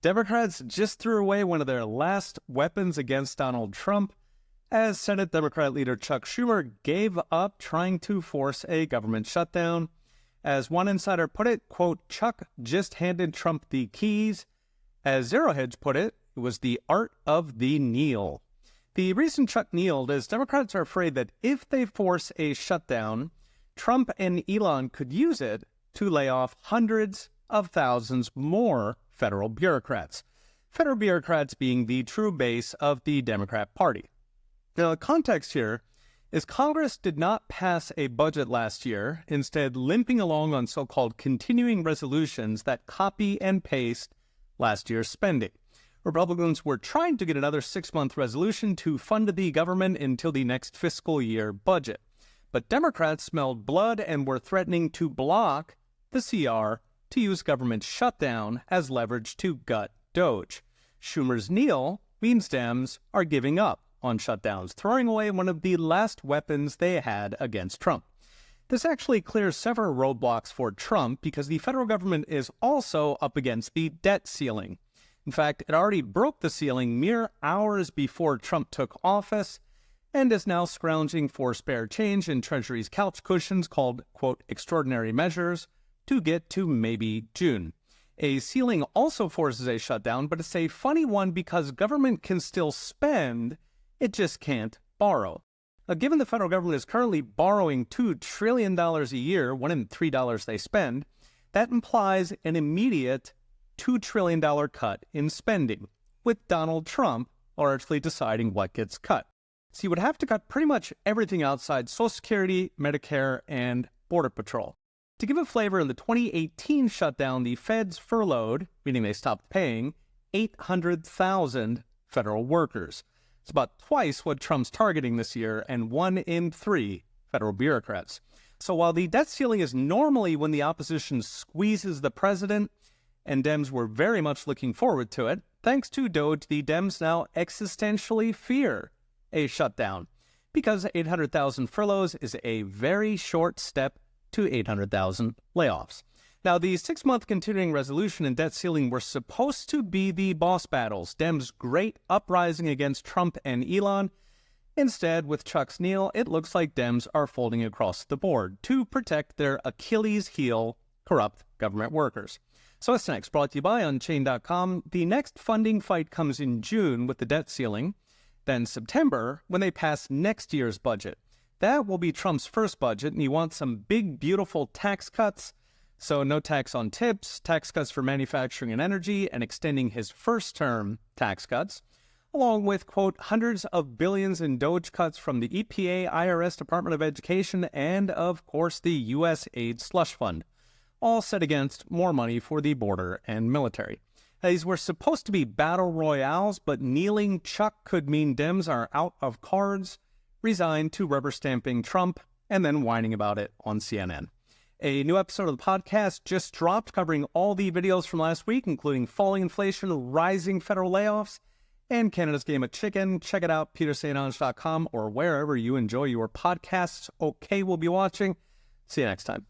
Democrats just threw away one of their last weapons against Donald Trump as Senate Democrat leader Chuck Schumer gave up trying to force a government shutdown. As one insider put it, quote, Chuck just handed Trump the keys. As Zero Hedge put it, it was the art of the kneel. The reason Chuck kneeled is Democrats are afraid that if they force a shutdown, Trump and Elon could use it to lay off hundreds of thousands more federal bureaucrats. Federal bureaucrats being the true base of the Democrat Party. Now, the context here is Congress did not pass a budget last year, instead limping along on so-called continuing resolutions that copy and paste last year's spending. Republicans were trying to get another 6-month resolution to fund the government until the next fiscal year budget. But Democrats smelled blood and were threatening to block the CR to use government shutdown as leverage to gut Doge. Schumer's kneel means Dems are giving up on shutdowns, throwing away one of the last weapons they had against Trump. This actually clears several roadblocks for Trump because the federal government is also up against the debt ceiling. In fact, it already broke the ceiling mere hours before Trump took office and is now scrounging for spare change in Treasury's couch cushions called, quote, extraordinary measures to get to maybe June. A ceiling also forces a shutdown, but it's a funny one because government can still spend, it just can't borrow. Now, given the federal government is currently borrowing $2 trillion a year, $1 in $3 they spend, that implies an immediate $2 trillion cut in spending, with Donald Trump largely deciding what gets cut. So you would have to cut pretty much everything outside Social Security, Medicare, and Border Patrol. To give a flavor, in the 2018 shutdown, the feds furloughed, meaning they stopped paying, 800,000 federal workers. It's about twice what Trump's targeting this year, and 1 in 3 federal bureaucrats. So while the debt ceiling is normally when the opposition squeezes the president, and Dems were very much looking forward to it, thanks to Doge, the Dems now existentially fear a shutdown, because 800,000 furloughs is a very short step to 800,000 layoffs. Now, the 6-month continuing resolution and debt ceiling were supposed to be the boss battles, Dems' great uprising against Trump and Elon. Instead, with Chuck's kneel, it looks like Dems are folding across the board to protect their Achilles heel, corrupt government workers. So what's next? Brought to you by Unchained.com. The next funding fight comes in June with the debt ceiling, then September when they pass next year's budget. That will be Trump's first budget, and he wants some big, beautiful tax cuts. So no tax on tips, tax cuts for manufacturing and energy, and extending his first-term tax cuts, along with, quote, hundreds of billions in Doge cuts from the EPA, IRS, Department of Education, and, of course, the U.S. Aid Slush Fund, all set against more money for the border and military. These were supposed to be battle royales, but kneeling Chuck could mean Dems are out of cards, resigned to rubber stamping Trump, and then whining about it on CNN. A new episode of the podcast just dropped covering all the videos from last week, including falling inflation, rising federal layoffs, and Canada's game of chicken. Check it out, petersainonge.com, or wherever you enjoy your podcasts. Okay, we'll be watching. See you next time.